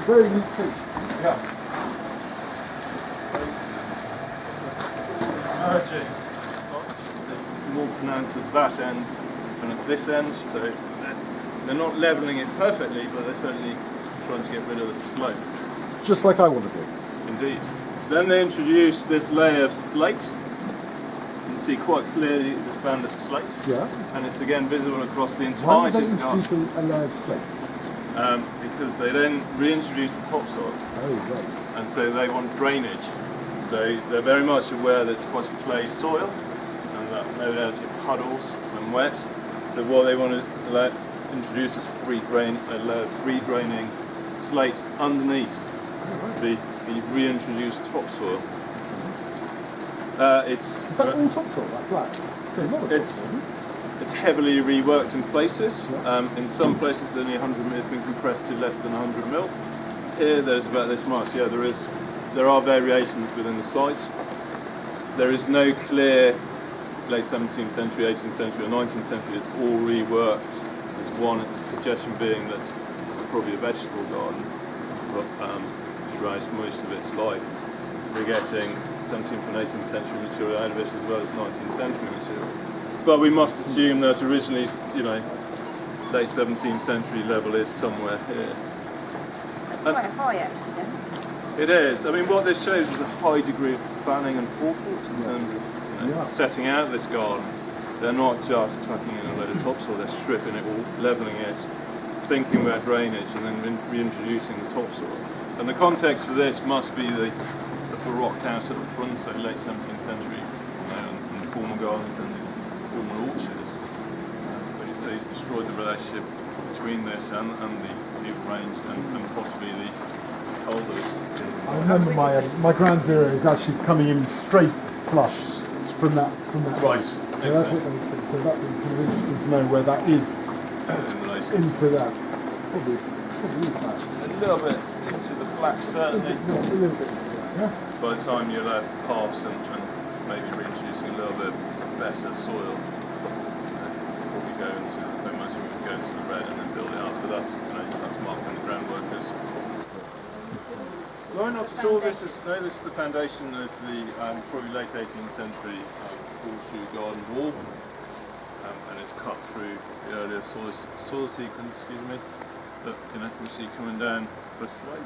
very neat features. Yeah. Merging. It's more pronounced at that end than at this end, so they're not levelling it perfectly, but they're certainly trying to get rid of the slope. Just like I want to do. Indeed. Then they introduced this layer of slate. You can see quite clearly this band of slate. Yeah. And it's again visible across the Why entirety would they of the garden. introduce a layer of slate? Because they then reintroduce the topsoil. Oh, right. And so they want drainage. So they're very much aware that it's quite a clay soil and that no doubt it puddles when wet. So what they want to introduce is a layer of free draining slate underneath the reintroduced topsoil. Is that all topsoil, that black? So a lot of topsoil, isn't it? It's heavily reworked in places. In some places only 100 mil has been compressed to less than 100 mil. Here there's about this much. Yeah, there are variations within the site. There is no clear late 17th century, 18th century or 19th century. It's all reworked. There's one suggestion being that this is probably a vegetable garden, but throughout most of its life we're getting 17th and 18th century material out of it as well as 19th century material. But we must assume that originally, late 17th century level is somewhere here. That's quite high actually then. It is. I mean, what this shows is a high degree of planning and forethought in terms of setting out this garden. They're not just tucking in a load of topsoil, they're stripping it all, levelling it, thinking about drainage and then reintroducing the topsoil. And the context for this must be the Baroque house at the front, so late 17th century, and the formal gardens and the formal orchards. But it says destroyed the relationship between this and the new range and possibly the older. I remember my Ground Zero is actually coming in straight flush from that. Right. Yeah, that's what they, so that would be kind of interesting to know where that is into that. Probably is that. A little bit into the black, certainly. A little bit into that, yeah. By the time you'll have halves and maybe reintroducing a little bit better soil before we go into, I imagine we would go into the red and then build it up, but that's marking the groundworkers. No, not at all. This is the foundation of the probably late 18th century horseshoe garden wall, and it's cut through the earlier soil sequence, that we see coming down the slope.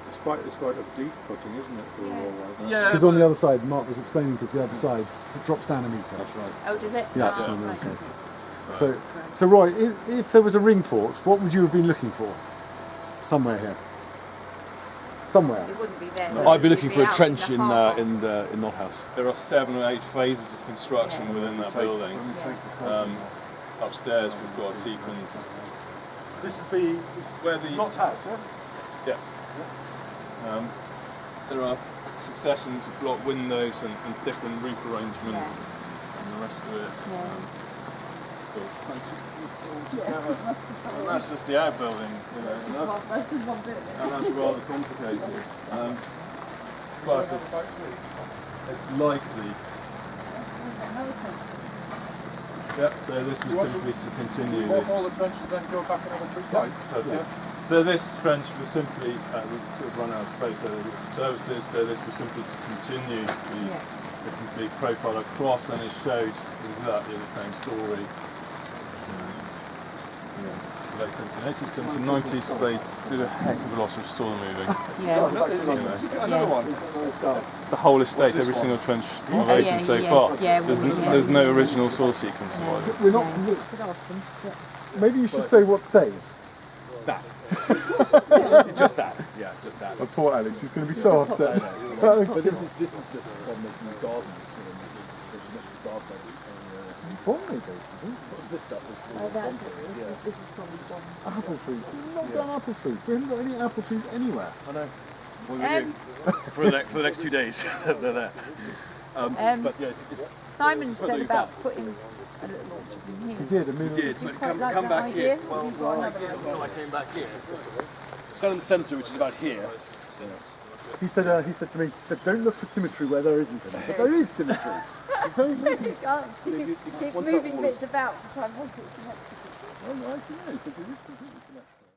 It's quite a deep cutting, isn't it, for a wall like that? Yeah. Because on the other side, Mark was explaining, because the other side it drops down a metre. That's right. Oh, does it? Yeah, Oh, it's on the other right. side. So Roy, if there was a ring fort, what would you have been looking for? Somewhere here. Somewhere. It wouldn't be there. No. I'd be looking for a out trench in the harbour. Knothouse. There are 7 or 8 phases of construction within that building. Upstairs we've got a sequence. This is where the Knot House, yeah? Yes. There are successions of block windows and different roof arrangements and the rest of it. And that's just the outbuilding, and that's rather complicated. But it's likely. Yep, so this was simply to continue All the trenches then go back another 3 times. Okay. So this trench was simply, we sort of run out of space there with services, so this was simply to continue the complete profile across, and it showed exactly the same story. Late 1780s, 1790s, they did a heck of a lot of soil moving. Another one. The whole estate, every single trench I've opened so far, there's no original soil sequence of it. We're not convinced. Maybe you should say what stays. That. Just that. Yeah, just that. But poor Alex, he's going to be so upset. But this is just from making gardens. Bombay based, isn't it? This stuff is Apple trees. We've not done apple trees. We haven't got any apple trees anywhere. I know. What are we doing? for the next 2 days, they're there. But yeah, Simon said about putting a little orchard in here. He did. he did. But quite like come that back idea? here. Well, I came back here. It's down in the centre, which is about here. He said to me, don't look for symmetry where there isn't any. But there is symmetry. Keep moving bits about to try and make it symmetrical. Well, I don't know. It is completely symmetrical.